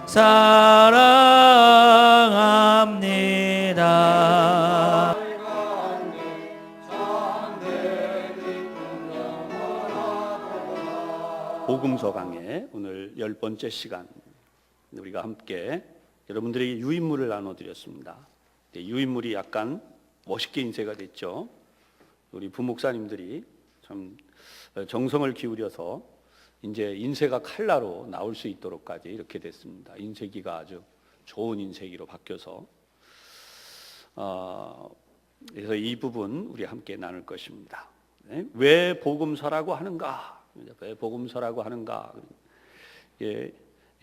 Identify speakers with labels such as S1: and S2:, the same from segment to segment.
S1: 사랑합니다.
S2: 복음서 강의 오늘 10번째 시간, 우리가 함께 여러분들에게 유인물을 나눠드렸습니다. 유인물이 약간 멋있게 인쇄가 됐죠. 우리 부목사님들이 참 정성을 기울여서 이제 인쇄가 칼라로 나올 수 있도록까지 이렇게 됐습니다. 인쇄기가 아주 좋은 인쇄기로 바뀌어서 그래서 이 부분 우리 함께 나눌 것입니다. 왜 복음서라고 하는가? 왜 복음서라고 하는가?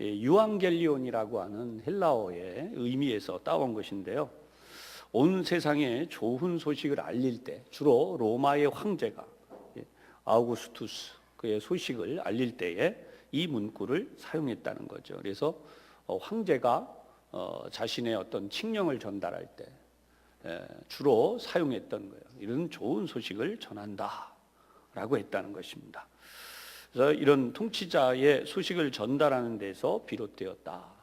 S2: 유앙겔리온이라고 하는 헬라어의 의미에서 따온 것인데요. 온 세상에 좋은 소식을 알릴 때 주로 로마의 황제가 아우구스투스 그의 소식을 알릴 때에 이 문구를 사용했다는 거죠. 그래서 황제가 자신의 어떤 칙령을 전달할 때 주로 사용했던 거예요. 이런 좋은 소식을 전한다라고 했다는 것입니다. 그래서 이런 통치자의 소식을 전달하는 데서 비롯되었다.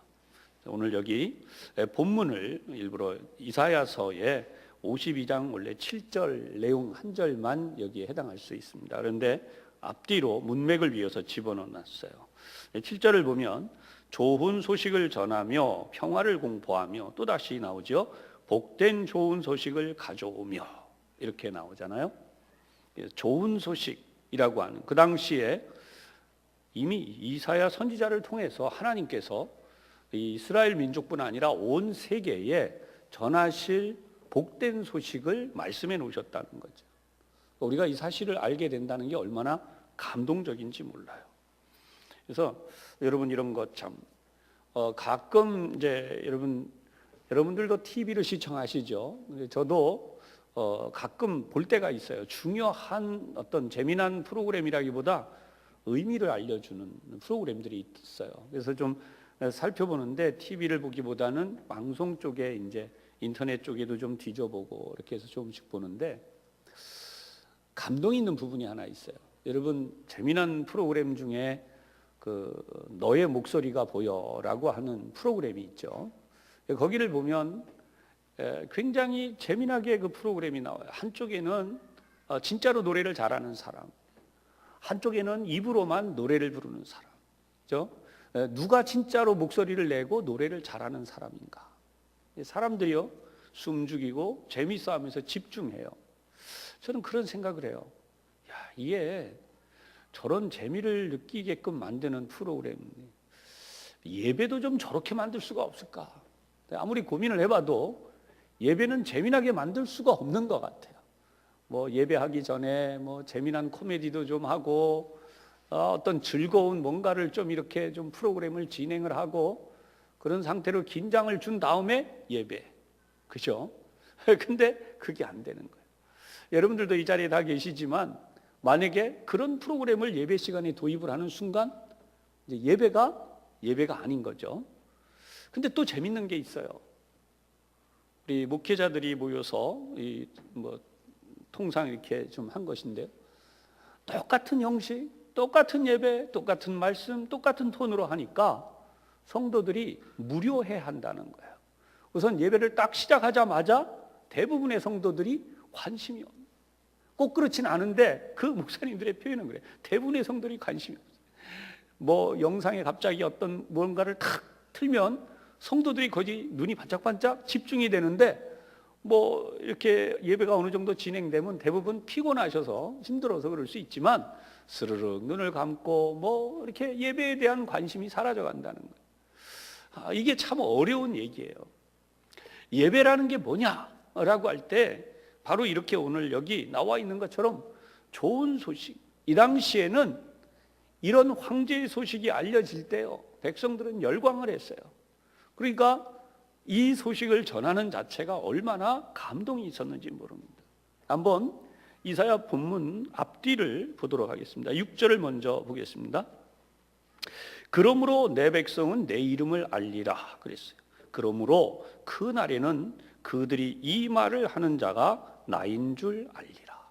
S2: 오늘 여기 본문을 일부러 이사야서의 52장 원래 7절 내용 한 절만 여기에 해당할 수 있습니다. 그런데 앞뒤로 문맥을 위해서 집어넣어놨어요. 7절을 보면 좋은 소식을 전하며 평화를 공포하며, 또다시 나오죠. 복된 좋은 소식을 가져오며, 이렇게 나오잖아요. 좋은 소식이라고 하는, 그 당시에 이미 이사야 선지자를 통해서 하나님께서 이스라엘 민족뿐 아니라 온 세계에 전하실 복된 소식을 말씀해 놓으셨다는 거죠. 우리가 이 사실을 알게 된다는 게 얼마나 감동적인지 몰라요. 그래서 여러분 이런 것 참 가끔 이제 여러분들도 TV를 시청하시죠. 저도 가끔 볼 때가 있어요. 중요한 어떤 재미난 프로그램이라기보다 의미를 알려주는 프로그램들이 있어요. 그래서 좀 살펴보는데 TV를 보기보다는 방송 쪽에 이제 인터넷 쪽에도 좀 뒤져보고 이렇게 해서 조금씩 보는데 감동 있는 부분이 하나 있어요. 여러분 재미난 프로그램 중에 그 너의 목소리가 보여라고 하는 프로그램이 있죠. 거기를 보면 굉장히 재미나게 그 프로그램이 나와요. 한쪽에는 진짜로 노래를 잘하는 사람, 한쪽에는 입으로만 노래를 부르는 사람. 그죠? 누가 진짜로 목소리를 내고 노래를 잘하는 사람인가? 사람들이요 숨죽이고 재밌어 하면서 집중해요. 저는 그런 생각을 해요. 야, 이게 저런 재미를 느끼게끔 만드는 프로그램, 예배도 좀 저렇게 만들 수가 없을까? 아무리 고민을 해봐도 예배는 재미나게 만들 수가 없는 것 같아요. 뭐 예배하기 전에 뭐 재미난 코미디도 좀 하고 어떤 즐거운 뭔가를 좀 이렇게 좀 프로그램을 진행을 하고 그런 상태로 긴장을 준 다음에 예배, 그죠? 근데 그게 안 되는 거예요. 여러분들도 이 자리에 다 계시지만 만약에 그런 프로그램을 예배 시간에 도입을 하는 순간 이제 예배가 아닌 거죠. 근데 또 재밌는 게 있어요. 우리 목회자들이 모여서 통상 이렇게 좀 한 것인데요. 똑같은 형식, 똑같은 예배, 똑같은 말씀, 똑같은 톤으로 하니까 성도들이 무료해 한다는 거예요. 우선 예배를 딱 시작하자마자 대부분의 성도들이 관심이 없어요. 꼭 그렇진 않은데 그 목사님들의 표현은 그래요. 대부분의 성도들이 관심이 없어요. 뭐 영상에 갑자기 어떤 뭔가를 탁 틀면 성도들이 거기 눈이 반짝반짝 집중이 되는데 뭐 이렇게 예배가 어느 정도 진행되면 대부분 피곤하셔서 힘들어서 그럴 수 있지만 스르륵 눈을 감고 뭐 이렇게 예배에 대한 관심이 사라져 간다는 거예요. 이게 참 어려운 얘기예요. 예배라는 게 뭐냐라고 할 때 바로 이렇게 오늘 여기 나와 있는 것처럼 좋은 소식, 이 당시에는 이런 황제의 소식이 알려질 때요 백성들은 열광을 했어요. 그러니까 이 소식을 전하는 자체가 얼마나 감동이 있었는지 모릅니다. 한번 이사야 본문 앞뒤를 보도록 하겠습니다. 6절을 먼저 보겠습니다. 그러므로 내 백성은 내 이름을 알리라 그랬어요. 그러므로 그 날에는 그들이 이 말을 하는 자가 나인 줄 알리라.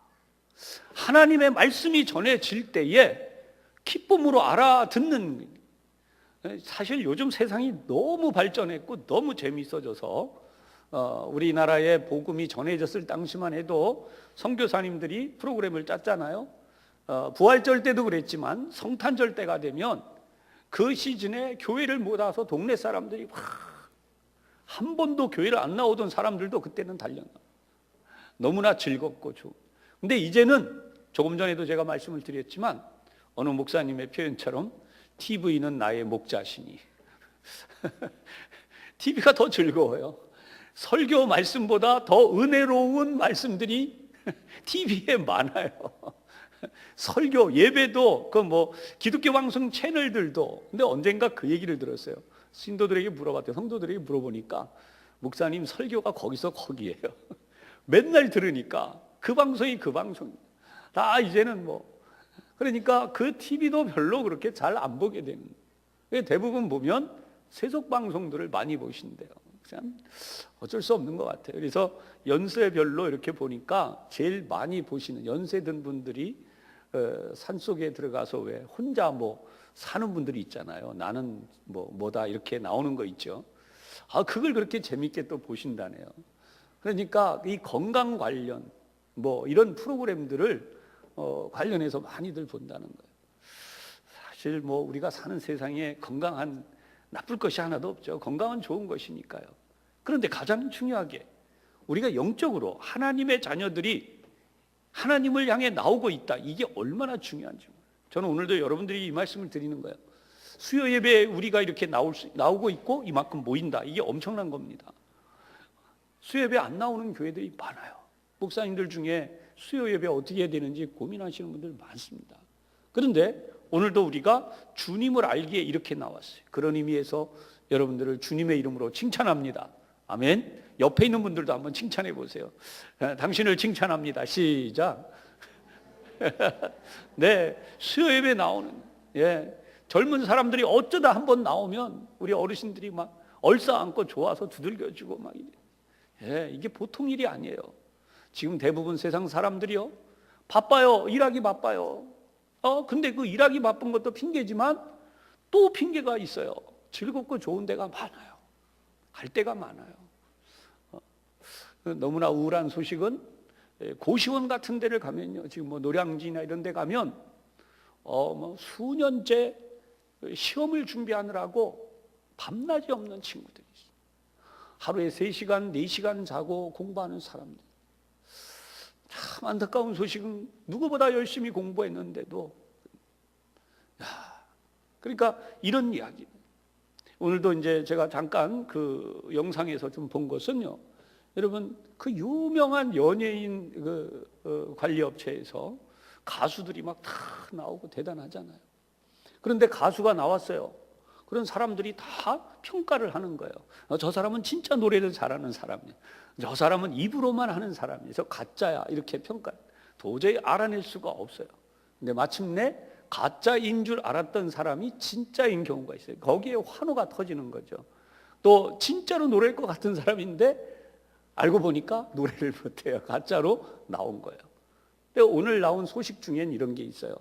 S2: 하나님의 말씀이 전해질 때에 기쁨으로 알아듣는, 사실 요즘 세상이 너무 발전했고 너무 재미있어져서 우리나라에 복음이 전해졌을 당시만 해도 선교사님들이 프로그램을 짰잖아요. 부활절 때도 그랬지만 성탄절 때가 되면 그 시즌에 교회를 못 와서 동네 사람들이 한 번도 교회를 안 나오던 사람들도 그때는 달려나. 너무나 즐겁고 좋은. 근데 이제는 조금 전에도 제가 말씀을 드렸지만 어느 목사님의 표현처럼 TV는 나의 목자시니 TV가 더 즐거워요. 설교 말씀보다 더 은혜로운 말씀들이 TV에 많아요. 설교 예배도 기독교 방송 채널들도. 근데 언젠가 그 얘기를 들었어요. 신도들에게 물어봤대요. 성도들에게 물어보니까 목사님 설교가 거기서 거기예요. 맨날 들으니까 그 방송이 그 방송이에요. 다 이제는 그러니까 그 TV도 별로 그렇게 잘 안 보게 되는 거예요. 대부분 보면 세속 방송들을 많이 보신대요. 참 어쩔 수 없는 것 같아요. 그래서 연세별로 이렇게 보니까 제일 많이 보시는 연세 든 분들이 산속에 들어가서 왜 혼자 사는 분들이 있잖아요. 나는 뭐다 이렇게 나오는 거 있죠. 그걸 그렇게 재밌게 또 보신다네요. 그러니까 이 건강 관련 이런 프로그램들을 관련해서 많이들 본다는 거예요. 사실 우리가 사는 세상에 건강한 나쁠 것이 하나도 없죠. 건강은 좋은 것이니까요. 그런데 가장 중요하게 우리가 영적으로 하나님의 자녀들이 하나님을 향해 나오고 있다. 이게 얼마나 중요한지. 저는 오늘도 여러분들이 이 말씀을 드리는 거예요. 수요 예배에 우리가 이렇게 나오고 있고 이만큼 모인다. 이게 엄청난 겁니다. 수요 예배 안 나오는 교회들이 많아요. 목사님들 중에 수요 예배 어떻게 해야 되는지 고민하시는 분들 많습니다. 그런데 오늘도 우리가 주님을 알기에 이렇게 나왔어요. 그런 의미에서 여러분들을 주님의 이름으로 칭찬합니다. 아멘. 옆에 있는 분들도 한번 칭찬해 보세요. 당신을 칭찬합니다. 시작. 네, 수요 예배 나오는 젊은 사람들이 어쩌다 한번 나오면 우리 어르신들이 막 얼싸안고 좋아서 두들겨주고 막 이게 보통 일이 아니에요. 지금 대부분 세상 사람들이요 바빠요. 일하기 바빠요. 근데 그 일하기 바쁜 것도 핑계지만 또 핑계가 있어요. 즐겁고 좋은 데가 많아요. 갈 데가 많아요. 너무나 우울한 소식은 고시원 같은 데를 가면요, 지금 노량진이나 이런 데 가면 수년째 시험을 준비하느라고 밤낮이 없는 친구들이 있어요. 하루에 3시간, 4시간 자고 공부하는 사람들. 참 안타까운 소식은 누구보다 열심히 공부했는데도 그러니까 이런 이야기. 오늘도 이제 제가 잠깐 그 영상에서 좀 본 것은요, 여러분 그 유명한 연예인 관리업체에서 가수들이 막 다 나오고 대단하잖아요. 그런데 가수가 나왔어요. 그런 사람들이 다 평가를 하는 거예요. 저 사람은 진짜 노래를 잘하는 사람이에요. 저 사람은 입으로만 하는 사람이에요. 저 가짜야 이렇게 평가. 도저히 알아낼 수가 없어요. 근데 마침내 가짜인 줄 알았던 사람이 진짜인 경우가 있어요. 거기에 환호가 터지는 거죠. 또 진짜로 노래할 것 같은 사람인데 알고 보니까 노래를 못해요. 가짜로 나온 거예요. 근데 오늘 나온 소식 중엔 이런 게 있어요.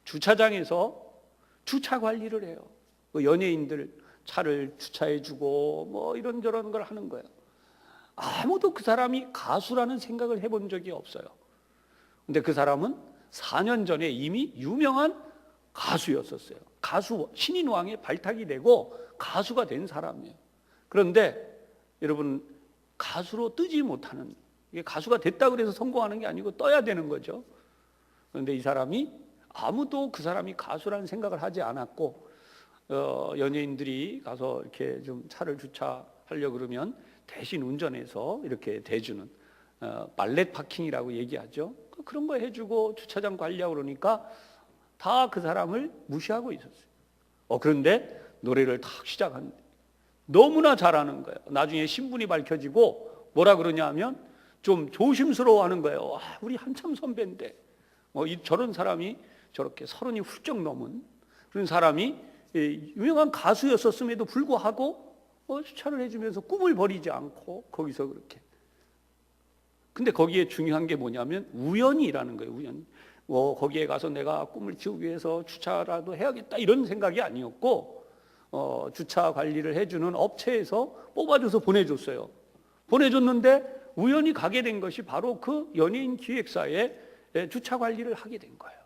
S2: 주차장에서 주차 관리를 해요. 그 연예인들 차를 주차해주고 이런저런 걸 하는 거예요. 아무도 그 사람이 가수라는 생각을 해본 적이 없어요. 근데 그 사람은 4년 전에 이미 유명한 가수였었어요. 가수 신인왕에 발탁이 되고 가수가 된 사람이에요. 그런데 여러분 가수로 뜨지 못하는, 이게 가수가 됐다 그래서 성공하는 게 아니고 떠야 되는 거죠. 그런데 이 사람이 아무도 그 사람이 가수라는 생각을 하지 않았고 연예인들이 가서 이렇게 좀 차를 주차하려고 그러면 대신 운전해서 이렇게 대주는 발렛 파킹이라고 얘기하죠. 그런 거 해주고 주차장 관리하고 그러니까 다 그 사람을 무시하고 있었어요. 그런데 노래를 탁 시작하는데 너무나 잘하는 거예요. 나중에 신분이 밝혀지고 뭐라 그러냐 하면 좀 조심스러워하는 거예요. 우리 한참 선배인데 저런 사람이 저렇게 30이 훌쩍 넘은 그런 사람이 유명한 가수였었음에도 불구하고 주차를 해주면서 꿈을 버리지 않고 거기서 그렇게. 근데 거기에 중요한 게 뭐냐면 우연이라는 거예요. 우연. 거기에 가서 내가 꿈을 키우기 위해서 주차라도 해야겠다 이런 생각이 아니었고 주차 관리를 해주는 업체에서 뽑아줘서 보내줬어요. 보내줬는데 우연히 가게 된 것이 바로 그 연예인 기획사에 주차 관리를 하게 된 거예요.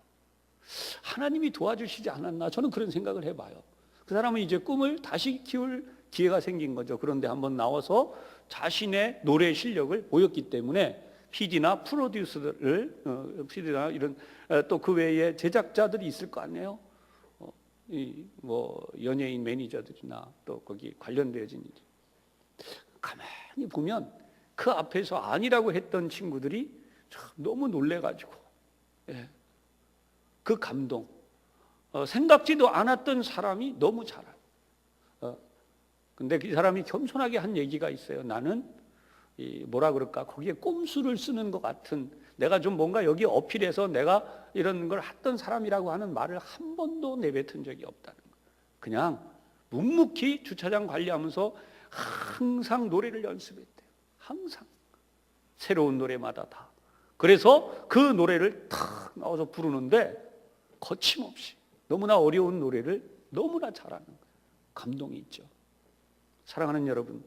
S2: 하나님이 도와주시지 않았나, 저는 그런 생각을 해봐요. 그 사람은 이제 꿈을 다시 키울 기회가 생긴 거죠. 그런데 한번 나와서 자신의 노래 실력을 보였기 때문에 PD나 프로듀서를 PD나 이런 또 그 외에 제작자들이 있을 거 아니에요. 뭐 연예인 매니저들이나 또 거기 관련되어진 일. 가만히 보면 그 앞에서 아니라고 했던 친구들이 너무 놀래가지고, 그 감동, 생각지도 않았던 사람이 너무 잘하는. 근데 그 사람이 겸손하게 한 얘기가 있어요. 나는 뭐라 그럴까, 거기에 꼼수를 쓰는 것 같은, 내가 좀 뭔가 여기 어필해서 내가 이런 걸 했던 사람이라고 하는 말을 한 번도 내뱉은 적이 없다는 거예요. 그냥 묵묵히 주차장 관리하면서 항상 노래를 연습했대요. 항상 새로운 노래마다 다. 그래서 그 노래를 탁 나와서 부르는데 거침없이 너무나 어려운 노래를 너무나 잘하는 거예요. 감동이 있죠. 사랑하는 여러분,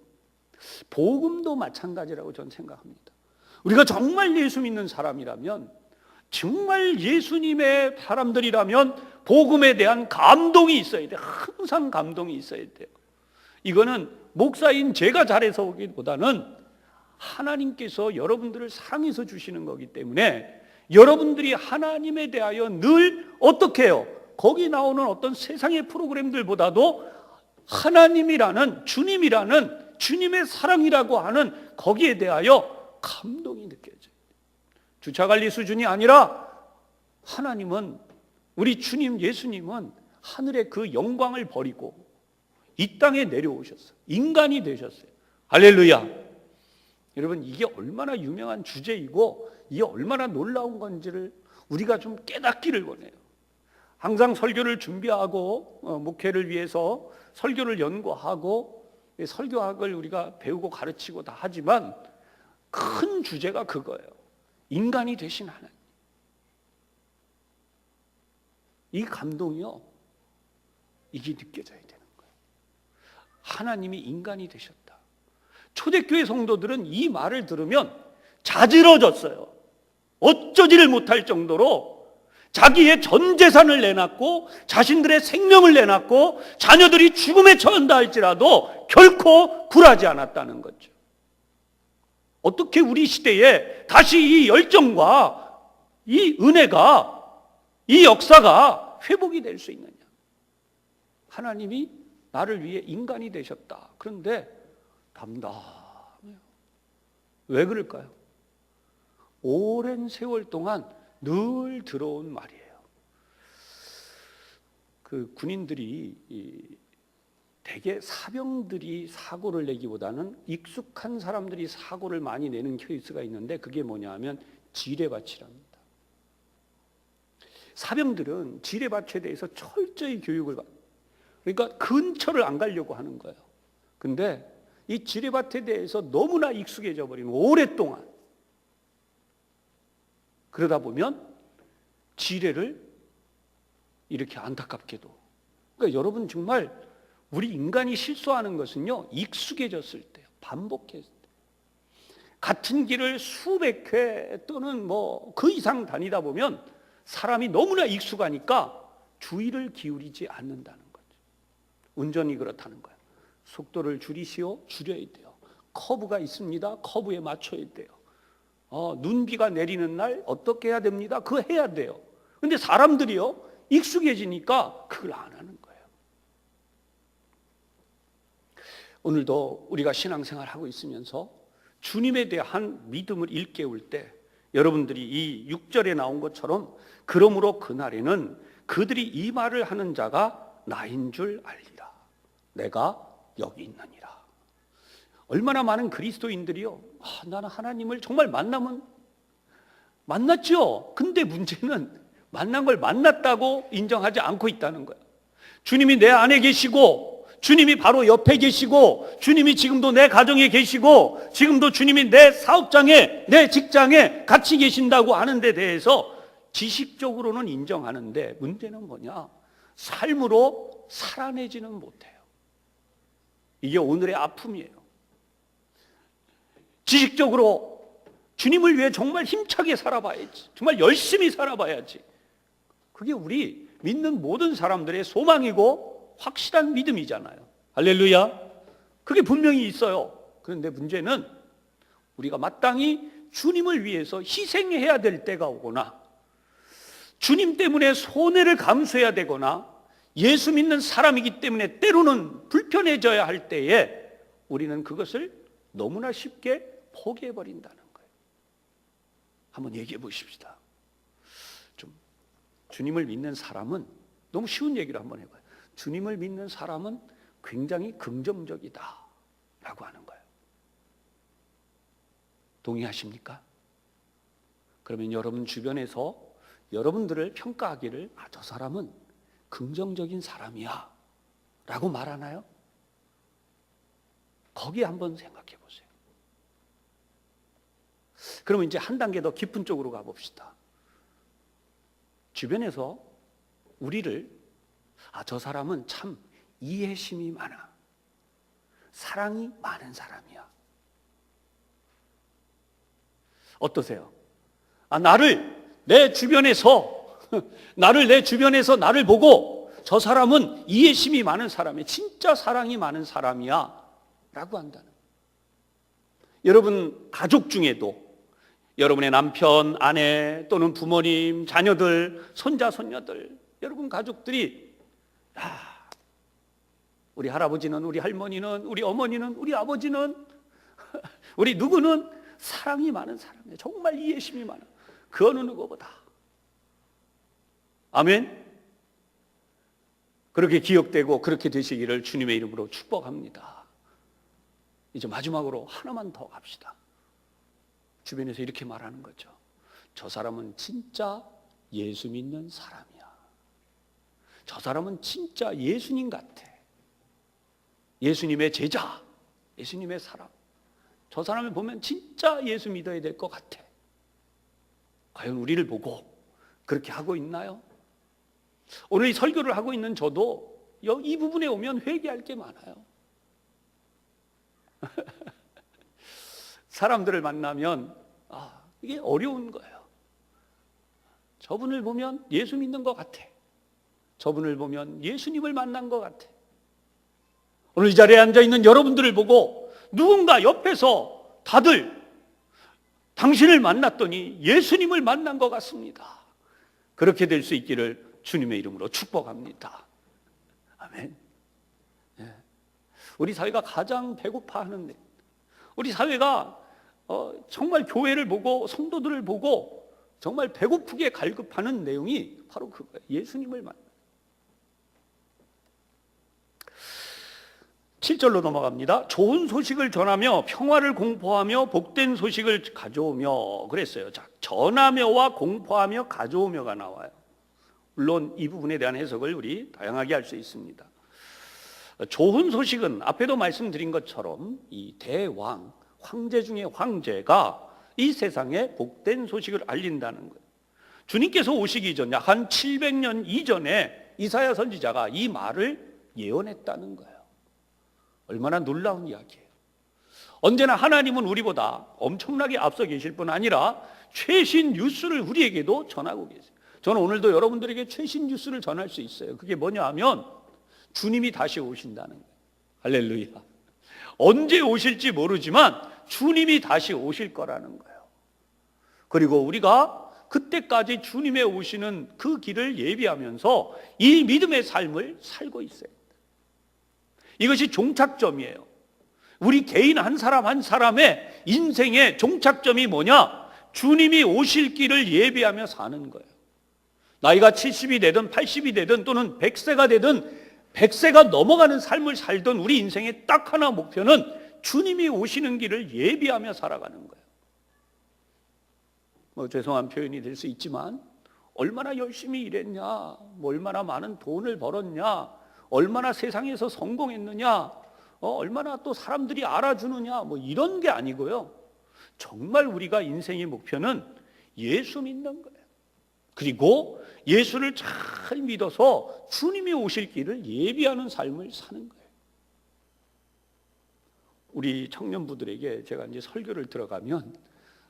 S2: 복음도 마찬가지라고 저는 생각합니다. 우리가 정말 예수 믿는 사람이라면, 정말 예수님의 사람들이라면 복음에 대한 감동이 있어야 돼요. 항상 감동이 있어야 돼요. 이거는 목사인 제가 잘해서 오기보다는 하나님께서 여러분들을 사랑해서 주시는 거기 때문에, 여러분들이 하나님에 대하여 늘 어떻게 해요? 거기 나오는 어떤 세상의 프로그램들보다도 하나님이라는, 주님이라는, 주님의 사랑이라고 하는 거기에 대하여 감동이 느껴져요. 주차관리 수준이 아니라 하나님은, 우리 주님 예수님은 하늘의 그 영광을 버리고 이 땅에 내려오셨어요. 인간이 되셨어요. 할렐루야. 여러분, 이게 얼마나 유명한 주제이고 이게 얼마나 놀라운 건지를 우리가 좀 깨닫기를 원해요. 항상 설교를 준비하고 목회를 위해서 설교를 연구하고 설교학을 우리가 배우고 가르치고 다 하지만 큰 주제가 그거예요. 인간이 되신 하나님. 이 감동이요, 이게 느껴져야 되는 거예요. 하나님이 인간이 되셨다. 초대교회 성도들은 이 말을 들으면 자지러졌어요. 어쩌지를 못할 정도로 자기의 전 재산을 내놨고 자신들의 생명을 내놨고 자녀들이 죽음에 처한다 할지라도 결코 굴하지 않았다는 거죠. 어떻게 우리 시대에 다시 이 열정과 이 은혜가, 이 역사가 회복이 될 수 있느냐? 하나님이 나를 위해 인간이 되셨다. 그런데 담담해요. 왜 그럴까요? 오랜 세월 동안 늘 들어온 말이에요. 그 군인들이 대개 사병들이 사고를 내기보다는 익숙한 사람들이 사고를 많이 내는 케이스가 있는데, 그게 뭐냐 하면 지뢰밭이랍니다. 사병들은 지뢰밭에 대해서 철저히 교육을 받아요. 그러니까 근처를 안 가려고 하는 거예요. 근데 이 지뢰밭에 대해서 너무나 익숙해져 버리면 오랫동안, 그러다 보면 지뢰를 이렇게 안타깝게도, 그러니까 여러분 정말 우리 인간이 실수하는 것은요, 익숙해졌을 때요, 반복했을 때. 같은 길을 수백 회 또는 뭐 그 이상 다니다 보면 사람이 너무나 익숙하니까 주의를 기울이지 않는다는 거죠. 운전이 그렇다는 거예요. 속도를 줄이시오, 줄여야 돼요. 커브가 있습니다, 커브에 맞춰야 돼요. 눈비가 내리는 날 어떻게 해야 됩니다, 그거 해야 돼요. 근데 사람들이요, 익숙해지니까 그걸 안 하는 거예요. 오늘도 우리가 신앙생활하고 있으면서 주님에 대한 믿음을 일깨울 때, 여러분들이 이 6절에 나온 것처럼, 그러므로 그날에는 그들이 이 말을 하는 자가 나인 줄 알리라. 내가 여기 있느니라. 얼마나 많은 그리스도인들이요, 나는 하나님을 정말 만나면 만났죠. 근데 문제는 만난 걸 만났다고 인정하지 않고 있다는 거예요. 주님이 내 안에 계시고, 주님이 바로 옆에 계시고, 주님이 지금도 내 가정에 계시고, 지금도 주님이 내 사업장에, 내 직장에 같이 계신다고 하는 데 대해서 지식적으로는 인정하는데, 문제는 뭐냐? 삶으로 살아내지는 못해요. 이게 오늘의 아픔이에요. 지식적으로 주님을 위해 정말 힘차게 살아봐야지. 정말 열심히 살아봐야지. 그게 우리 믿는 모든 사람들의 소망이고 확실한 믿음이잖아요. 할렐루야. 그게 분명히 있어요. 그런데 문제는 우리가 마땅히 주님을 위해서 희생해야 될 때가 오거나 주님 때문에 손해를 감수해야 되거나 예수 믿는 사람이기 때문에 때로는 불편해져야 할 때에 우리는 그것을 너무나 쉽게 포기해버린다는 거예요. 한번 얘기해 보십시다. 좀 주님을 믿는 사람은, 너무 쉬운 얘기를 한번 해봐요. 주님을 믿는 사람은 굉장히 긍정적이다 라고 하는 거예요. 동의하십니까? 그러면 여러분 주변에서 여러분들을 평가하기를 저 사람은 긍정적인 사람이야 라고 말하나요? 거기에 한번 생각해 보세요. 그러면 이제 한 단계 더 깊은 쪽으로 가봅시다. 주변에서 우리를 저 사람은 참 이해심이 많아, 사랑이 많은 사람이야. 어떠세요? 나를 내 주변에서 나를 보고 저 사람은 이해심이 많은 사람이야, 진짜 사랑이 많은 사람이야 라고 한다는. 여러분 가족 중에도 여러분의 남편, 아내 또는 부모님, 자녀들, 손자, 손녀들, 여러분 가족들이 우리 할아버지는, 우리 할머니는, 우리 어머니는, 우리 아버지는, 우리 누구는 사랑이 많은 사람이에요. 정말 이해심이 많아. 그 어느 누구보다. 아멘. 그렇게 기억되고 그렇게 되시기를 주님의 이름으로 축복합니다. 이제 마지막으로 하나만 더 갑시다. 주변에서 이렇게 말하는 거죠. 저 사람은 진짜 예수 믿는 사람이야. 저 사람은 진짜 예수님 같아. 예수님의 제자, 예수님의 사람. 저 사람을 보면 진짜 예수 믿어야 될 것 같아. 과연 우리를 보고 그렇게 하고 있나요? 오늘 이 설교를 하고 있는 저도 이 부분에 오면 회개할 게 많아요. 사람들을 만나면 이게 어려운 거예요. 저분을 보면 예수 믿는 것 같아. 저분을 보면 예수님을 만난 것 같아. 오늘 이 자리에 앉아있는 여러분들을 보고 누군가 옆에서 다들 당신을 만났더니 예수님을 만난 것 같습니다. 그렇게 될 수 있기를 주님의 이름으로 축복합니다. 아멘. 우리 사회가 가장 배고파하는, 우리 사회가 정말 교회를 보고 성도들을 보고 정말 배고프게 갈급하는 내용이 바로 그거예요. 예수님을 만나. 7절로 넘어갑니다. 좋은 소식을 전하며 평화를 공포하며 복된 소식을 가져오며 그랬어요. 자, 전하며와 공포하며 가져오며가 나와요. 물론 이 부분에 대한 해석을 우리 다양하게 할 수 있습니다. 좋은 소식은 앞에도 말씀드린 것처럼 이 대왕, 황제 중에 황제가 이 세상에 복된 소식을 알린다는 거예요. 주님께서 오시기 전 약 한 700년 이전에 이사야 선지자가 이 말을 예언했다는 거예요. 얼마나 놀라운 이야기예요. 언제나 하나님은 우리보다 엄청나게 앞서 계실 뿐 아니라 최신 뉴스를 우리에게도 전하고 계세요. 저는 오늘도 여러분들에게 최신 뉴스를 전할 수 있어요. 그게 뭐냐 하면 주님이 다시 오신다는 거예요. 할렐루야. 언제 오실지 모르지만 주님이 다시 오실 거라는 거예요. 그리고 우리가 그때까지 주님의 오시는 그 길을 예비하면서 이 믿음의 삶을 살고 있어요. 이것이 종착점이에요. 우리 개인 한 사람 한 사람의 인생의 종착점이 뭐냐? 주님이 오실 길을 예비하며 사는 거예요. 나이가 70이 되든 80이 되든 또는 100세가 되든 100세가 넘어가는 삶을 살던 우리 인생의 딱 하나 목표는 주님이 오시는 길을 예비하며 살아가는 거예요. 죄송한 표현이 될 수 있지만 얼마나 열심히 일했냐, 얼마나 많은 돈을 벌었냐, 얼마나 세상에서 성공했느냐, 얼마나 또 사람들이 알아주느냐, 이런 게 아니고요. 정말 우리가 인생의 목표는 예수 믿는 거예요. 그리고 예수를 잘 믿어서 주님이 오실 길을 예비하는 삶을 사는 거예요. 우리 청년부들에게 제가 이제 설교를 들어가면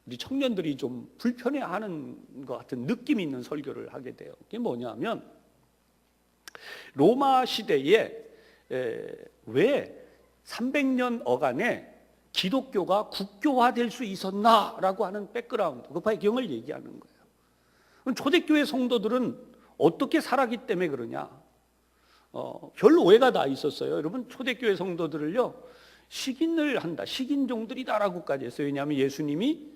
S2: 우리 청년들이 좀 불편해하는 것 같은 느낌이 있는 설교를 하게 돼요. 그게 뭐냐면 로마 시대에 왜 300년 어간에 기독교가 국교화될 수 있었나라고 하는 백그라운드, 그 배경을 얘기하는 거예요. 그럼 초대교회 성도들은 어떻게 살았기 때문에 그러냐? 별 오해가 다 있었어요. 여러분, 초대교회 성도들을요, 식인을 한다, 식인종들이다라고까지 했어요. 왜냐하면 예수님이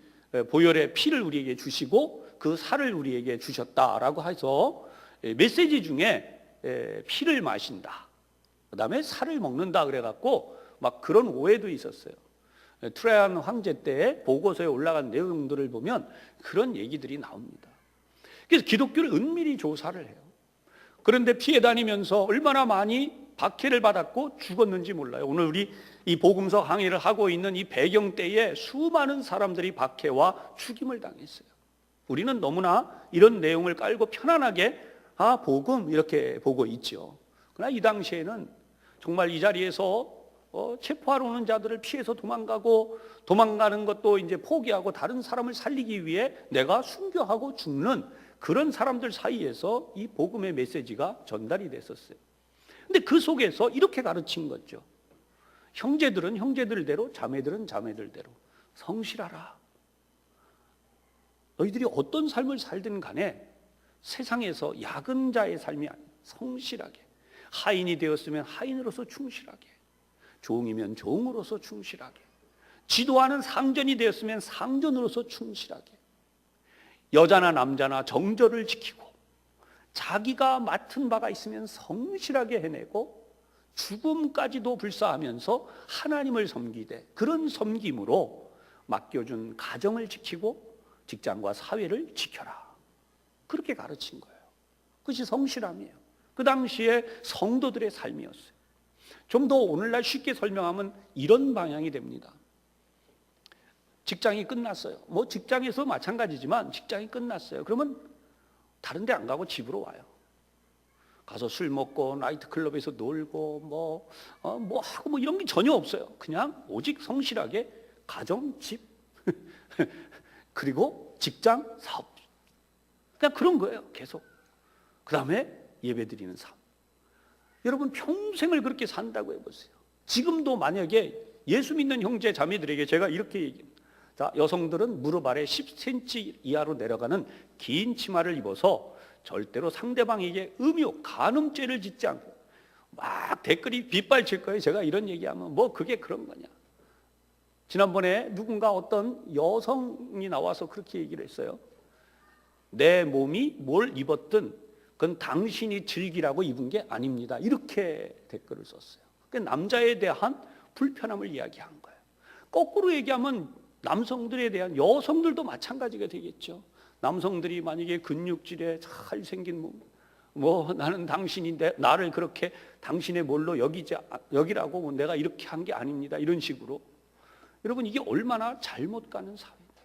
S2: 보혈의 피를 우리에게 주시고 그 살을 우리에게 주셨다라고 해서 메시지 중에 피를 마신다, 그 다음에 살을 먹는다 그래갖고 막 그런 오해도 있었어요. 트라이안 황제 때 보고서에 올라간 내용들을 보면 그런 얘기들이 나옵니다. 그래서 기독교를 은밀히 조사를 해요. 그런데 피해 다니면서 얼마나 많이 박해를 받았고 죽었는지 몰라요. 오늘 우리 이 복음서 강의를 하고 있는 이 배경 때에 수많은 사람들이 박해와 죽임을 당했어요. 우리는 너무나 이런 내용을 깔고 편안하게 복음 이렇게 보고 있죠. 그러나 이 당시에는 정말 이 자리에서 체포하러 오는 자들을 피해서 도망가는 것도 이제 포기하고 다른 사람을 살리기 위해 내가 순교하고 죽는 그런 사람들 사이에서 이 복음의 메시지가 전달이 됐었어요. 근데 그 속에서 이렇게 가르친 거죠. 형제들은 형제들대로, 자매들은 자매들대로 성실하라. 너희들이 어떤 삶을 살든 간에 세상에서 야근자의 삶이 아니라 성실하게, 하인이 되었으면 하인으로서 충실하게, 종이면 종으로서 충실하게, 지도하는 상전이 되었으면 상전으로서 충실하게, 여자나 남자나 정절을 지키고 자기가 맡은 바가 있으면 성실하게 해내고 죽음까지도 불사하면서 하나님을 섬기되 그런 섬김으로 맡겨준 가정을 지키고 직장과 사회를 지켜라. 그렇게 가르친 거예요. 그것이 성실함이에요. 그 당시에 성도들의 삶이었어요. 좀 더 오늘날 쉽게 설명하면 이런 방향이 됩니다. 직장이 끝났어요. 뭐 직장에서 마찬가지지만 직장이 끝났어요. 그러면 다른 데 안 가고 집으로 와요. 가서 술 먹고 나이트클럽에서 놀고 뭐 하고 이런 게 전혀 없어요. 그냥 오직 성실하게 가정, 집 그리고 직장, 사업, 그냥 그런 거예요. 계속. 그 다음에 예배드리는 삶. 여러분 평생을 그렇게 산다고 해보세요. 지금도 만약에 예수 믿는 형제 자매들에게 제가 이렇게 얘기합니다. 자, 여성들은 무릎 아래 10cm 이하로 내려가는 긴 치마를 입어서 절대로 상대방에게 음욕, 간음죄를 짓지 않고, 막 댓글이 빗발칠 거예요. 제가 이런 얘기하면 뭐 그게 그런 거냐. 지난번에 누군가 어떤 여성이 나와서 그렇게 얘기를 했어요. 내 몸이 뭘 입었든 그건 당신이 즐기라고 입은 게 아닙니다. 이렇게 댓글을 썼어요. 그러니까 남자에 대한 불편함을 이야기한 거예요. 거꾸로 얘기하면 남성들에 대한, 여성들도 마찬가지가 되겠죠. 남성들이 만약에 근육질에 잘생긴 몸, 나는 당신인데 나를 그렇게 당신의 뭘로 여기라고 내가 이렇게 한 게 아닙니다. 이런 식으로. 여러분, 이게 얼마나 잘못 가는 사회입니다.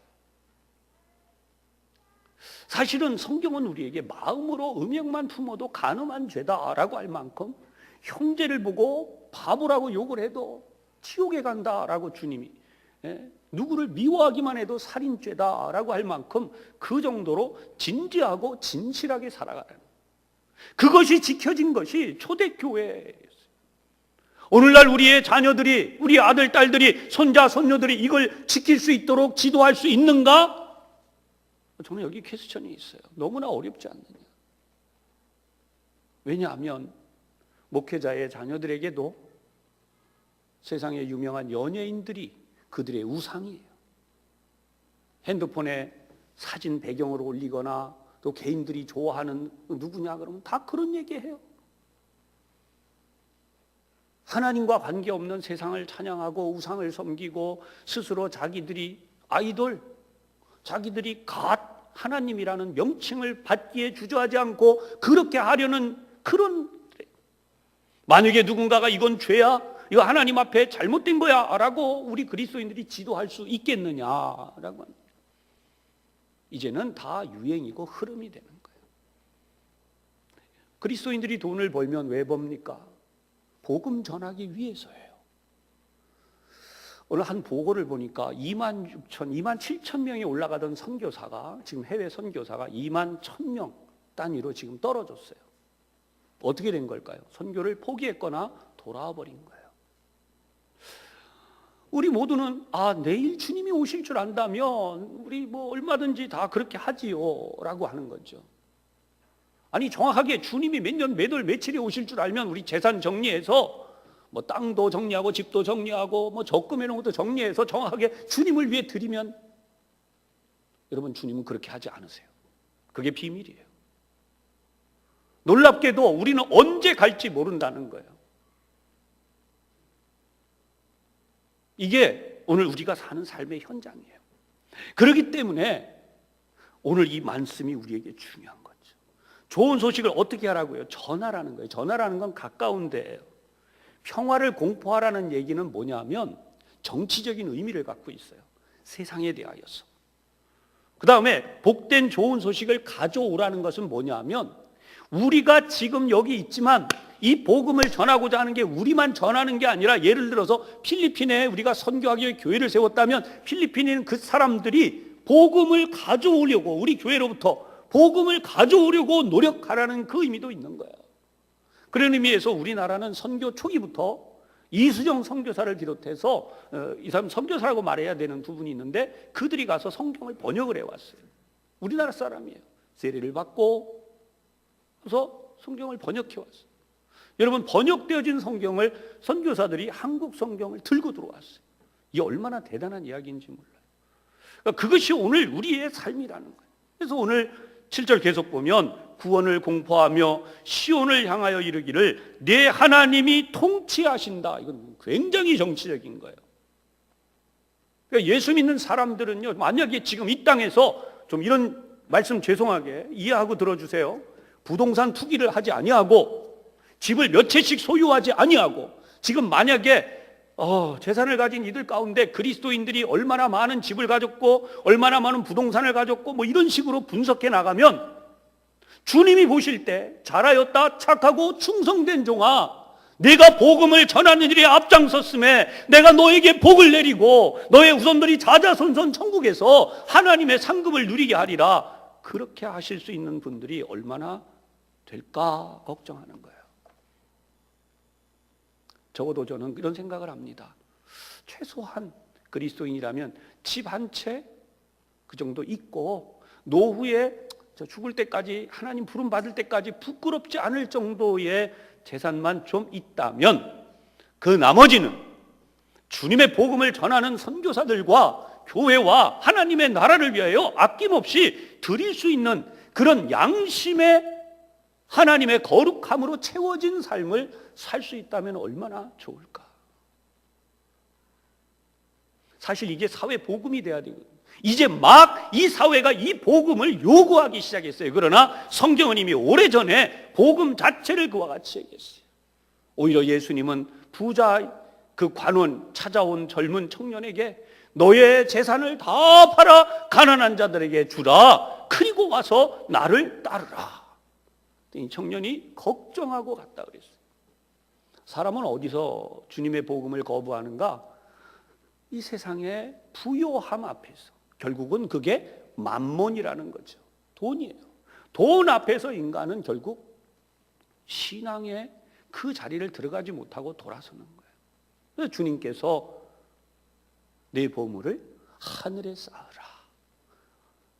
S2: 사실은 성경은 우리에게 마음으로 음욕만 품어도 간음한 죄다라고 할 만큼, 형제를 보고 바보라고 욕을 해도 지옥에 간다라고 주님이, 누구를 미워하기만 해도 살인죄다라고 할 만큼 그 정도로 진지하고 진실하게 살아가는, 그것이 지켜진 것이 초대교회였어요. 오늘날 우리의 자녀들이, 우리 아들, 딸들이, 손자, 손녀들이 이걸 지킬 수 있도록 지도할 수 있는가? 저는 여기 퀘스천이 있어요. 너무나 어렵지 않느냐. 왜냐하면 목회자의 자녀들에게도 세상의 유명한 연예인들이 그들의 우상이에요. 핸드폰에 사진 배경으로 올리거나 또 개인들이 좋아하는 누구냐 그러면 다 그런 얘기해요. 하나님과 관계없는 세상을 찬양하고 우상을 섬기고 스스로 자기들이 아이돌, 자기들이 갓 하나님이라는 명칭을 받기에 주저하지 않고 그렇게 하려는 그런, 만약에 누군가가 이건 죄야, 이거 하나님 앞에 잘못된 거야 라고 우리 그리스도인들이 지도할 수 있겠느냐라고 합니다. 이제는 다 유행이고 흐름이 되는 거예요. 그리스도인들이 돈을 벌면 왜 법니까? 복음 전하기 위해서예요. 오늘 한 보고를 보니까 2만 6천, 2만 7천 명이 올라가던 선교사가 지금 해외 선교사가 2만 1천 명 단위로 지금 떨어졌어요. 어떻게 된 걸까요? 선교를 포기했거나 돌아와 버린 거예요. 우리 모두는 내일 주님이 오실 줄 안다면 우리 뭐 얼마든지 다 그렇게 하지요 라고 하는 거죠. 아니 정확하게 주님이 몇 년 몇 월 며칠에 오실 줄 알면 우리 재산 정리해서 뭐 땅도 정리하고 집도 정리하고 뭐 적금 이런 것도 정리해서 정확하게 주님을 위해 드리면, 여러분 주님은 그렇게 하지 않으세요. 그게 비밀이에요. 놀랍게도 우리는 언제 갈지 모른다는 거예요. 이게 오늘 우리가 사는 삶의 현장이에요. 그렇기 때문에 오늘 이 말씀이 우리에게 중요한 거죠. 좋은 소식을 어떻게 하라고요? 전하라는 거예요. 전하라는 건 가까운 데예요. 평화를 공포하라는 얘기는 뭐냐면 정치적인 의미를 갖고 있어요. 세상에 대하여서. 그 다음에 복된 좋은 소식을 가져오라는 것은 뭐냐면 우리가 지금 여기 있지만 이 복음을 전하고자 하는 게 우리만 전하는 게 아니라, 예를 들어서 필리핀에 우리가 선교하기 위해 교회를 세웠다면 필리핀에 있는 그 사람들이 복음을 가져오려고, 우리 교회로부터 복음을 가져오려고 노력하라는 그 의미도 있는 거예요. 그런 의미에서 우리나라는 선교 초기부터 이수정 선교사를 비롯해서 이 사람 선교사라고 말해야 되는 두 분이 있는데 그들이 가서 성경을 번역을 해왔어요. 우리나라 사람이에요. 세례를 받고 그래서 성경을 번역해왔어요. 여러분, 번역되어진 성경을 선교사들이 한국 성경을 들고 들어왔어요. 이게 얼마나 대단한 이야기인지 몰라요. 그러니까 그것이 오늘 우리의 삶이라는 거예요. 그래서 오늘 7절 계속 보면 구원을 공포하며 시온을 향하여 이르기를 내 하나님이 통치하신다. 이건 굉장히 정치적인 거예요. 그러니까 예수 믿는 사람들은요, 만약에 지금 이 땅에서 좀 이런 말씀 죄송하게 이해하고 들어주세요. 부동산 투기를 하지 아니하고 집을 몇 채씩 소유하지 아니하고 지금 만약에 재산을 가진 이들 가운데 그리스도인들이 얼마나 많은 집을 가졌고 얼마나 많은 부동산을 가졌고 뭐 이런 식으로 분석해 나가면 주님이 보실 때 잘하였다 착하고 충성된 종아, 내가 복음을 전하는 일에 앞장섰음에 내가 너에게 복을 내리고 너의 후손들이 자자손손 천국에서 하나님의 상급을 누리게 하리라, 그렇게 하실 수 있는 분들이 얼마나 될까 걱정하는 거예요. 적어도 저는 이런 생각을 합니다. 최소한 그리스도인이라면 집 한 채 그 정도 있고 노후에 저 죽을 때까지 하나님 부름 받을 때까지 부끄럽지 않을 정도의 재산만 좀 있다면 그 나머지는 주님의 복음을 전하는 선교사들과 교회와 하나님의 나라를 위하여 아낌없이 드릴 수 있는 그런 양심의 하나님의 거룩함으로 채워진 삶을 살 수 있다면 얼마나 좋을까. 사실 이게 사회 복음이 돼야 되거든요. 이제 막 이 사회가 이 복음을 요구하기 시작했어요. 그러나 성경은 이미 오래전에 복음 자체를 그와 같이 얘기했어요. 오히려 예수님은 부자 그 관원 찾아온 젊은 청년에게 너의 재산을 다 팔아 가난한 자들에게 주라, 그리고 와서 나를 따르라. 이 청년이 걱정하고 갔다 그랬어요. 사람은 어디서 주님의 복음을 거부하는가? 이 세상의 부요함 앞에서. 결국은 그게 만몬이라는 거죠. 돈이에요. 돈 앞에서 인간은 결국 신앙의 그 자리를 들어가지 못하고 돌아서는 거예요. 그래서 주님께서 내 보물을 하늘에 쌓으라,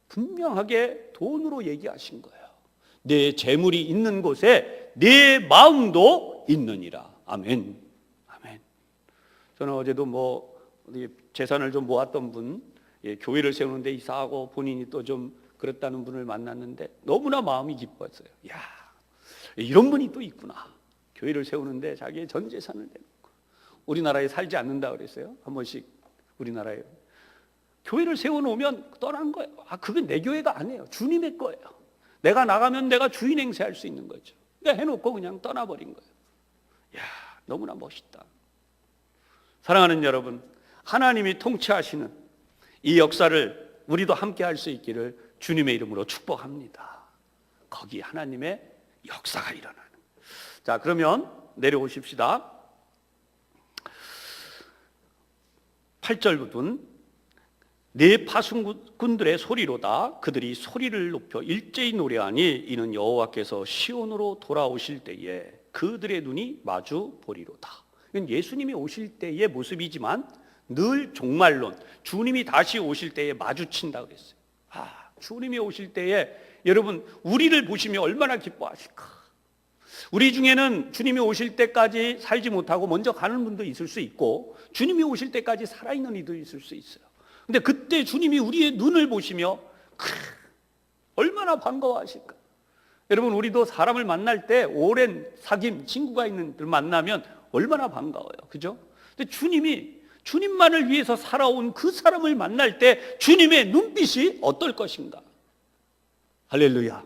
S2: 분명하게 돈으로 얘기하신 거예요. 내 재물이 있는 곳에 내 마음도 있느니라. 아멘. 아멘. 저는 어제도 재산을 좀 모았던 분, 교회를 세우는데 이사하고 본인이 또 좀 그랬다는 분을 만났는데 너무나 마음이 기뻤어요. 야, 이런 분이 또 있구나. 교회를 세우는데 자기의 전 재산을 내놓고. 우리나라에 살지 않는다 그랬어요. 한 번씩 우리나라에 교회를 세워놓으면 떠난 거예요. 그건 내 교회가 아니에요. 주님의 거예요. 내가 나가면 내가 주인 행세할 수 있는 거죠. 그러니까 해놓고 그냥 떠나버린 거예요. 야, 너무나 멋있다. 사랑하는 여러분, 하나님이 통치하시는 이 역사를 우리도 함께 할 수 있기를 주님의 이름으로 축복합니다. 거기 하나님의 역사가 일어나는. 자, 그러면 내려오십시다. 8절부터는 내 파수꾼들의 소리로다 그들이 소리를 높여 일제히 노래하니 이는 여호와께서 시온으로 돌아오실 때에 그들의 눈이 마주 보리로다. 이건 예수님이 오실 때의 모습이지만 늘 종말론, 주님이 다시 오실 때에 마주친다 그랬어요. 주님이 오실 때에 여러분 우리를 보시며 얼마나 기뻐하실까. 우리 중에는 주님이 오실 때까지 살지 못하고 먼저 가는 분도 있을 수 있고 주님이 오실 때까지 살아있는 이도 있을 수 있어요. 근데 그때 주님이 우리의 눈을 보시며 얼마나 반가워하실까. 여러분 우리도 사람을 만날 때 오랜 사귐 친구가 있는 들 만나면 얼마나 반가워요. 그죠? 근데 주님만을 위해서 살아온 그 사람을 만날 때 주님의 눈빛이 어떨 것인가. 할렐루야.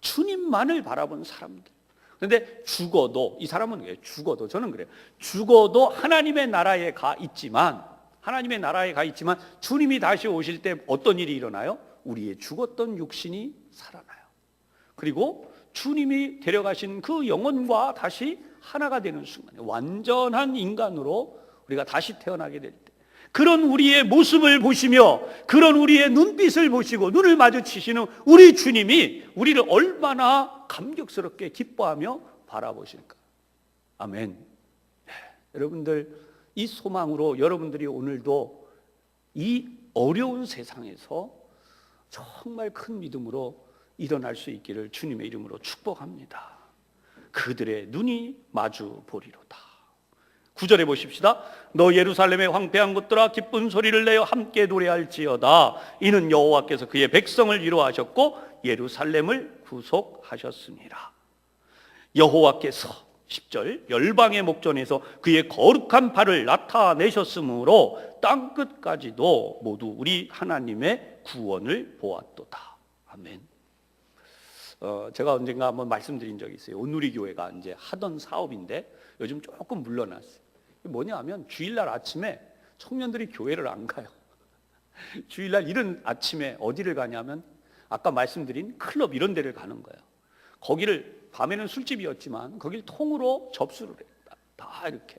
S2: 주님만을 바라본 사람들. 그런데 죽어도, 이 사람은 왜 죽어도, 저는 그래요. 죽어도 하나님의 나라에 가 있지만 주님이 다시 오실 때 어떤 일이 일어나요? 우리의 죽었던 육신이 살아나요. 그리고 주님이 데려가신 그 영혼과 다시 하나가 되는 순간에 완전한 인간으로 우리가 다시 태어나게 될 때, 그런 우리의 모습을 보시며 그런 우리의 눈빛을 보시고 눈을 마주치시는 우리 주님이 우리를 얼마나 감격스럽게 기뻐하며 바라보실까. 아멘. 여러분들 이 소망으로 여러분들이 오늘도 이 어려운 세상에서 정말 큰 믿음으로 일어날 수 있기를 주님의 이름으로 축복합니다. 그들의 눈이 마주 보리로다. 9절에 보십시다. 너 예루살렘의 황폐한 곳들아 기쁜 소리를 내어 함께 노래할지어다. 이는 여호와께서 그의 백성을 위로하셨고 예루살렘을 구속하셨습니다. 여호와께서 10절 열방의 목전에서 그의 거룩한 발을 나타내셨으므로 땅끝까지도 모두 우리 하나님의 구원을 보았도다. 아멘. 제가 언젠가 한번 말씀드린 적이 있어요. 온누리교회가 이제 하던 사업인데 요즘 조금 물러났어요. 뭐냐면 주일날 아침에 청년들이 교회를 안 가요. 주일날 이른 아침에 어디를 가냐면 아까 말씀드린 클럽 이런 데를 가는 거예요. 거기를 밤에는 술집이었지만 거길 통으로 접수를 해요. 다 이렇게.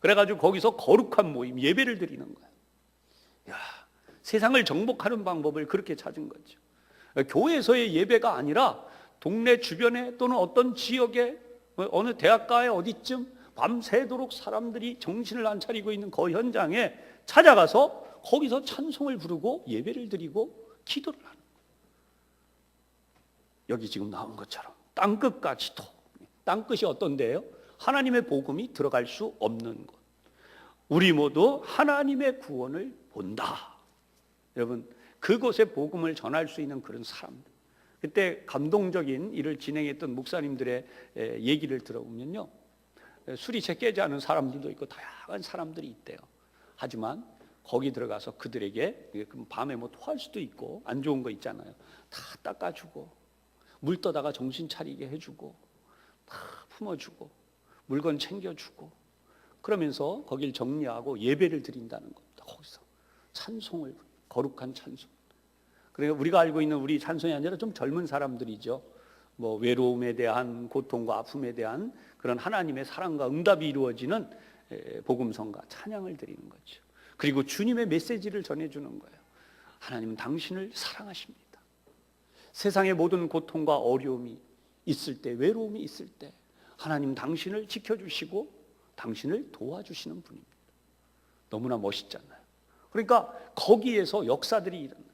S2: 그래가지고 거기서 거룩한 모임, 예배를 드리는 거예요. 야, 세상을 정복하는 방법을 그렇게 찾은 거죠. 교회에서의 예배가 아니라 동네 주변에 또는 어떤 지역에 어느 대학가에 어디쯤 밤새도록 사람들이 정신을 안 차리고 있는 그 현장에 찾아가서 거기서 찬송을 부르고 예배를 드리고 기도를 하는 거예요. 여기 지금 나온 것처럼 땅끝까지도. 땅끝이 어떤 데예요? 하나님의 복음이 들어갈 수 없는 곳. 우리 모두 하나님의 구원을 본다. 여러분 그곳에 복음을 전할 수 있는 그런 사람들. 그때 감동적인 일을 진행했던 목사님들의 얘기를 들어보면요, 술이 채 깨지 않은 사람들도 있고 다양한 사람들이 있대요. 하지만 거기 들어가서 그들에게 밤에 뭐 토할 수도 있고 안 좋은 거 있잖아요. 다 닦아주고 물 떠다가 정신 차리게 해주고 다 품어주고 물건 챙겨주고 그러면서 거길 정리하고 예배를 드린다는 겁니다. 거기서 찬송을, 거룩한 찬송. 그러니까 우리가 알고 있는 우리 찬송이 아니라 좀 젊은 사람들이죠. 뭐 외로움에 대한 고통과 아픔에 대한 그런 하나님의 사랑과 응답이 이루어지는 복음성가 찬양을 드리는 거죠. 그리고 주님의 메시지를 전해주는 거예요. 하나님은 당신을 사랑하십니다. 세상의 모든 고통과 어려움이 있을 때, 외로움이 있을 때 하나님 당신을 지켜주시고 당신을 도와주시는 분입니다. 너무나 멋있잖아요. 그러니까 거기에서 역사들이 일어나요.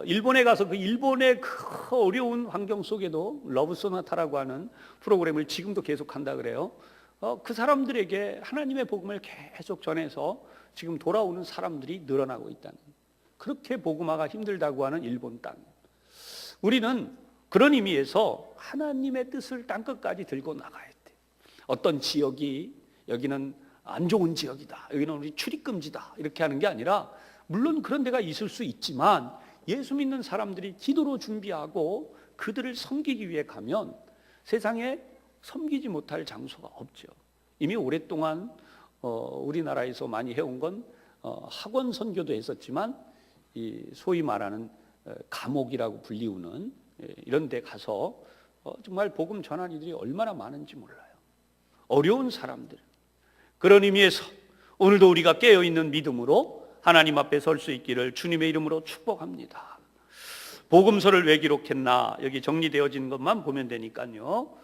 S2: 일본에 가서 그 일본의 그 어려운 환경 속에도 러브 소나타라고 하는 프로그램을 지금도 계속한다 그래요. 그 사람들에게 하나님의 복음을 계속 전해서 지금 돌아오는 사람들이 늘어나고 있다는, 그렇게 복음화가 힘들다고 하는 일본 땅. 우리는 그런 의미에서 하나님의 뜻을 땅끝까지 들고 나가야 돼. 어떤 지역이 여기는 안 좋은 지역이다, 여기는 우리 출입금지다 이렇게 하는 게 아니라, 물론 그런 데가 있을 수 있지만 예수 믿는 사람들이 기도로 준비하고 그들을 섬기기 위해 가면 세상에 섬기지 못할 장소가 없죠. 이미 오랫동안 우리나라에서 많이 해온 건 학원 선교도 했었지만 이 소위 말하는 감옥이라고 불리우는 이런 데 가서 정말 복음 전한 이들이 얼마나 많은지 몰라요. 어려운 사람들. 그런 의미에서 오늘도 우리가 깨어있는 믿음으로 하나님 앞에 설 수 있기를 주님의 이름으로 축복합니다. 복음서를 왜 기록했나? 여기 정리되어진 것만 보면 되니까요.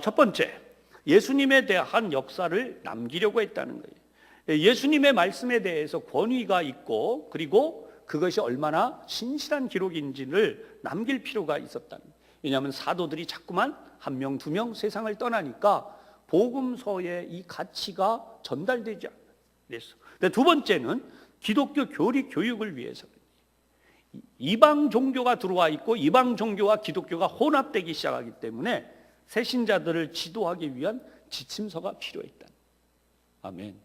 S2: 첫 번째, 예수님에 대한 역사를 남기려고 했다는 거예요. 예수님의 말씀에 대해서 권위가 있고, 그리고 그것이 얼마나 신실한 기록인지를 남길 필요가 있었다는 거예요. 왜냐하면 사도들이 자꾸만 한 명, 두 명 세상을 떠나니까 복음서의 이 가치가 전달되지 않아요. 그래서 두 번째는 기독교 교리 교육을 위해서 이방 종교가 들어와 있고 이방 종교와 기독교가 혼합되기 시작하기 때문에 새신자들을 지도하기 위한 지침서가 필요했다. 아멘.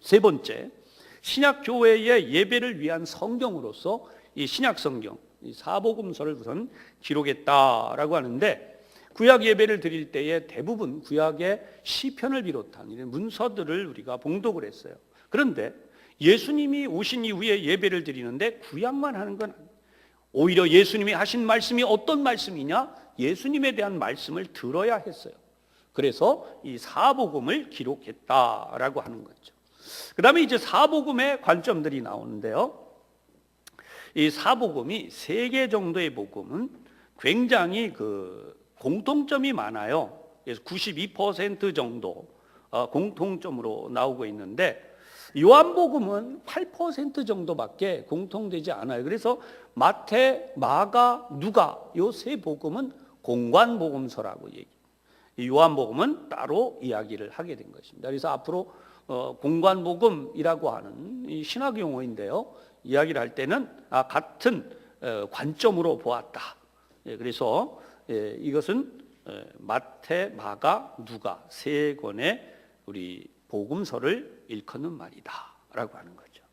S2: 세 번째, 신약교회의 예배를 위한 성경으로서 이 신약성경, 이 사복음서를 우선 기록했다라고 하는데, 구약 예배를 드릴 때에 대부분 구약의 시편을 비롯한 이런 문서들을 우리가 봉독을 했어요. 그런데 예수님이 오신 이후에 예배를 드리는데 구약만 하는 건 아니에요. 오히려 예수님이 하신 말씀이 어떤 말씀이냐? 예수님에 대한 말씀을 들어야 했어요. 그래서 이 사복음을 기록했다라고 하는 거죠. 그 다음에 이제 사복음의 관점들이 나오는데요. 이 사복음이 3개 정도의 복음은 굉장히 공통점이 많아요. 그래서 92% 정도 공통점으로 나오고 있는데, 요한복음은 8% 정도밖에 공통되지 않아요. 그래서 마태, 마가, 누가 요 3복음은 공관복음서라고 얘기해요. 요한복음은 따로 이야기를 하게 된 것입니다. 그래서 앞으로 공관복음이라고 하는 이 신학 용어인데요, 이야기를 할 때는 같은 관점으로 보았다. 그래서 이것은 마태, 마가, 누가 3권의 우리 복음서를 일컫는 말이다라고 하는 거죠.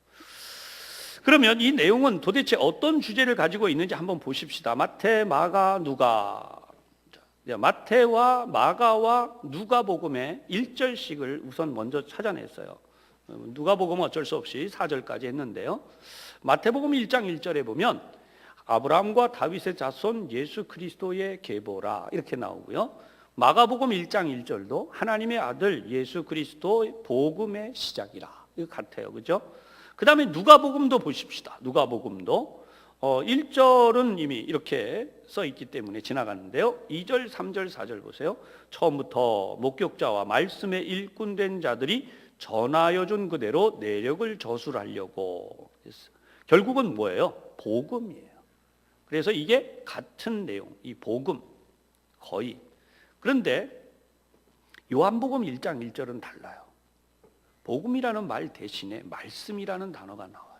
S2: 그러면 이 내용은 도대체 어떤 주제를 가지고 있는지 한번 보십시다. 마태, 마가, 누가. 마태와 마가와 누가복음의 1절씩을 우선 먼저 찾아냈어요. 누가복음은 어쩔 수 없이 4절까지 했는데요. 마태복음 1장 1절에 보면 아브라함과 다윗의 자손 예수 그리스도의 계보라 이렇게 나오고요. 마가복음 1장 1절도 하나님의 아들 예수 그리스도의 복음의 시작이라 이거 같아요. 그죠? 그 다음에 누가복음도 보십시다. 누가복음도 1절은 이미 이렇게 써 있기 때문에 지나가는데요. 2절, 3절, 4절 보세요. 처음부터 목격자와 말씀에 일꾼된 자들이 전하여 준 그대로 내력을 저술하려고 했어요. 결국은 뭐예요? 복음이에요. 그래서 이게 같은 내용, 이 복음 거의. 그런데 요한복음 1장 1절은 달라요. 복음이라는 말 대신에 말씀이라는 단어가 나와요.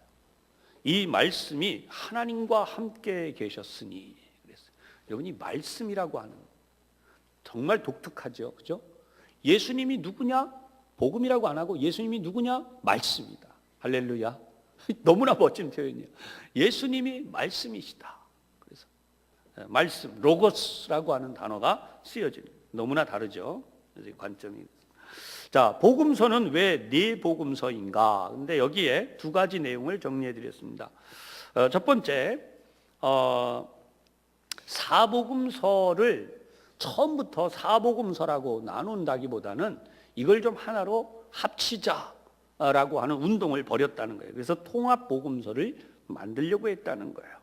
S2: 이 말씀이 하나님과 함께 계셨으니 그랬어요. 여러분, 이 말씀이라고 하는 정말 독특하죠, 그죠? 예수님이 누구냐? 복음이라고 안 하고 예수님이 누구냐? 말씀이다. 할렐루야. 너무나 멋진 표현이에요. 예수님이 말씀이시다. 그래서 말씀, 로고스라고 하는 단어가 쓰여진 너무나 다르죠. 관점이. 자, 복음서는 왜 네 복음서인가? 근데 여기에 2가지 내용을 정리해 드렸습니다. 첫 번째, 사복음서를 처음부터 사복음서라고 나눈다기보다는 이걸 좀 하나로 합치자라고 하는 운동을 벌였다는 거예요. 그래서 통합 복음서를 만들려고 했다는 거예요.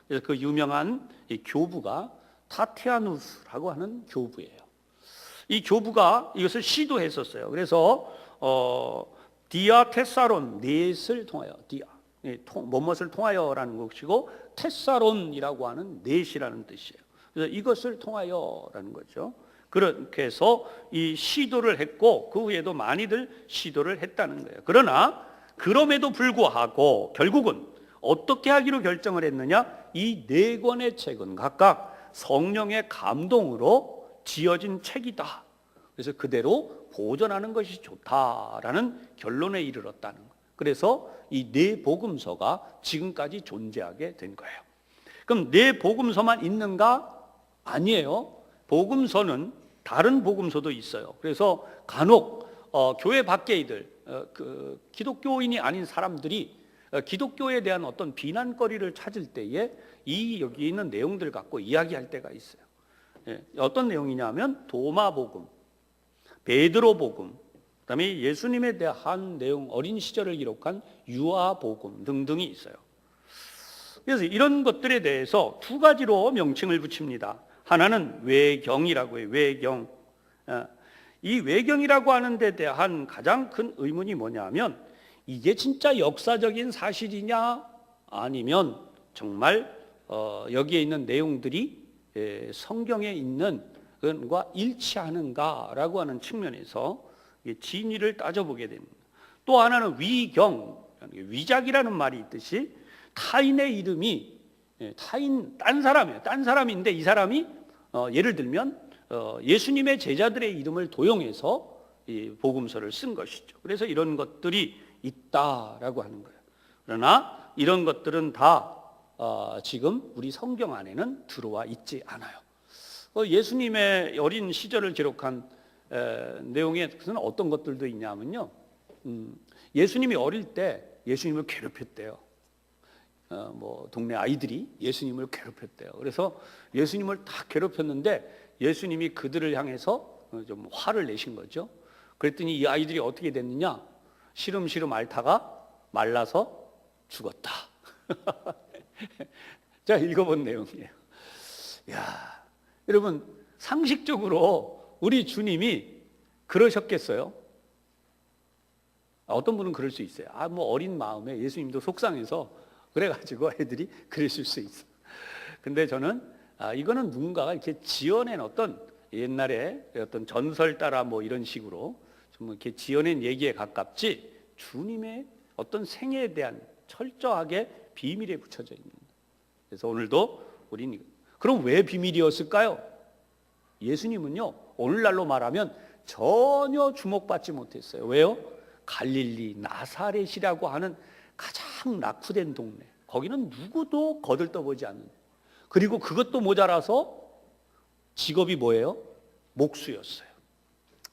S2: 그래서 그 유명한 이 교부가 타티아누스라고 하는 교부예요. 이 교부가 이것을 시도했었어요. 그래서 디아 테사론, 넷을 통하여, 디아 무엇을 통하여라는 것이고 테사론이라고 하는 넷이라는 뜻이에요. 그래서 이것을 통하여라는 거죠. 그렇게 해서 이 시도를 했고 그 후에도 많이들 시도를 했다는 거예요. 그러나 그럼에도 불구하고 결국은 어떻게 하기로 결정을 했느냐? 이 4권의 책은 각각 성령의 감동으로 지어진 책이다. 그래서 그대로 보존하는 것이 좋다라는 결론에 이르렀다는 거예요. 그래서 이 4복음서가 지금까지 존재하게 된 거예요. 그럼 4복음서만 있는가? 아니에요. 복음서는 다른 복음서도 있어요. 그래서 간혹 교회 밖의들, 기독교인이 아닌 사람들이 기독교에 대한 어떤 비난거리를 찾을 때에 여기 있는 내용들 갖고 이야기할 때가 있어요. 어떤 내용이냐면 도마복음, 베드로복음, 그다음에 예수님에 대한 내용, 어린 시절을 기록한 유아복음 등등이 있어요. 그래서 이런 것들에 대해서 두 가지로 명칭을 붙입니다. 하나는 외경이라고 해요. 외경. 이 외경이라고 하는 데 대한 가장 큰 의문이 뭐냐면, 이게 진짜 역사적인 사실이냐, 아니면 정말 여기에 있는 내용들이 성경에 있는 것과 일치하는가라고 하는 측면에서 진위를 따져보게 됩니다. 또 하나는 위경, 위작이라는 말이 있듯이 타인의 이름이 딴 사람이에요. 딴 사람인데 이 사람이 예를 들면 예수님의 제자들의 이름을 도용해서 이 복음서를 쓴 것이죠. 그래서 이런 것들이 있다라고 하는 거예요. 그러나 이런 것들은 다 지금 우리 성경 안에는 들어와 있지 않아요. 예수님의 어린 시절을 기록한 내용에 어떤 것들도 있냐면요. 예수님이 어릴 때 예수님을 괴롭혔대요. 뭐 동네 아이들이 예수님을 괴롭혔대요. 그래서 예수님을 다 괴롭혔는데 예수님이 그들을 향해서 좀 화를 내신 거죠. 그랬더니 이 아이들이 어떻게 됐느냐? 시름시름 앓다가 말라서 죽었다. 자, 읽어본 내용이에요. 야, 여러분 상식적으로 우리 주님이 그러셨겠어요? 어떤 분은 그럴 수 있어요. 뭐 어린 마음에 예수님도 속상해서 그래가지고 애들이 그랬을 수 있어. 근데 저는 이거는 누군가가 이렇게 지어낸 어떤 옛날에 어떤 전설 따라 뭐 이런 식으로 좀 이렇게 지어낸 얘기에 가깝지, 주님의 어떤 생애에 대한 철저하게 비밀에 붙여져 있는. 그래서 오늘도 우리는 그럼 왜 비밀이었을까요? 예수님은요, 오늘날로 말하면 전혀 주목받지 못했어요. 왜요? 갈릴리 나사렛이라고 하는 가장 낙후된 동네, 거기는 누구도 거들떠보지 않는, 그리고 그것도 모자라서 직업이 뭐예요? 목수였어요.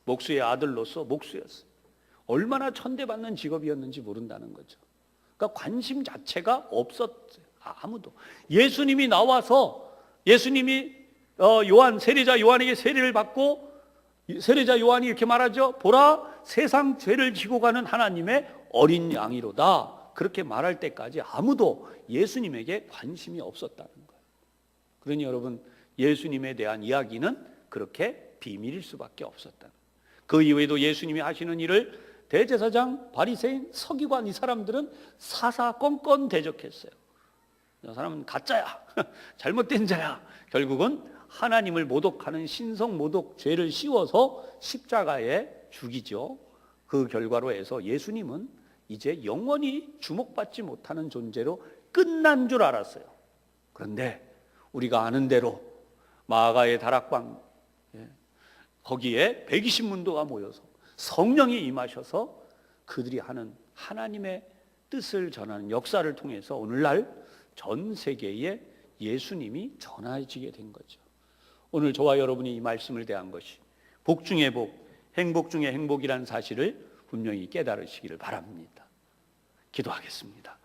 S2: 목수의 아들로서 목수였어요. 얼마나 천대받는 직업이었는지 모른다는 거죠. 그러니까 관심 자체가 없었어요. 아무도. 예수님이 나와서 예수님이 세례자 요한에게 세례를 받고 세례자 요한이 이렇게 말하죠. 보라, 세상 죄를 지고 가는 하나님의 어린 양이로다. 그렇게 말할 때까지 아무도 예수님에게 관심이 없었다는 거예요. 그러니 여러분, 예수님에 대한 이야기는 그렇게 비밀일 수밖에 없었다. 그 이후에도 예수님이 하시는 일을 대제사장, 바리새인, 서기관 이 사람들은 사사건건 대적했어요. 이 사람은 가짜야, 잘못된 자야. 결국은 하나님을 모독하는 신성 모독 죄를 씌워서 십자가에 죽이죠. 그 결과로 해서 예수님은 이제 영원히 주목받지 못하는 존재로 끝난 줄 알았어요. 그런데 우리가 아는 대로 마가의 다락방, 거기에 120문도가 모여서 성령이 임하셔서 그들이 하는 하나님의 뜻을 전하는 역사를 통해서 오늘날 전 세계에 예수님이 전해지게 된 거죠. 오늘 저와 여러분이 이 말씀을 대한 것이 복 중에 복, 행복 중에 행복이라는 사실을 분명히 깨달으시기를 바랍니다. 기도하겠습니다.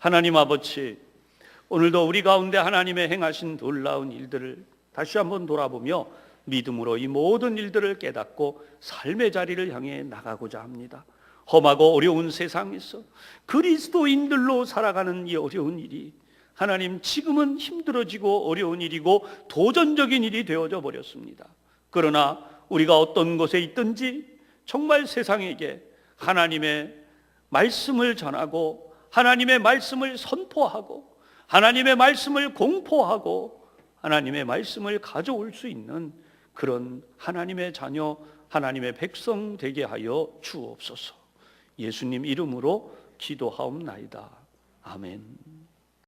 S2: 하나님 아버지, 오늘도 우리 가운데 하나님의 행하신 놀라운 일들을 다시 한번 돌아보며 믿음으로 이 모든 일들을 깨닫고 삶의 자리를 향해 나가고자 합니다. 험하고 어려운 세상에서 그리스도인들로 살아가는 이 어려운 일이 하나님, 지금은 힘들어지고 어려운 일이고 도전적인 일이 되어져 버렸습니다. 그러나 우리가 어떤 곳에 있든지 정말 세상에게 하나님의 말씀을 전하고 하나님의 말씀을 선포하고 하나님의 말씀을 공포하고 하나님의 말씀을 가져올 수 있는 그런 하나님의 자녀, 하나님의 백성 되게 하여 주옵소서. 예수님 이름으로 기도하옵나이다. 아멘.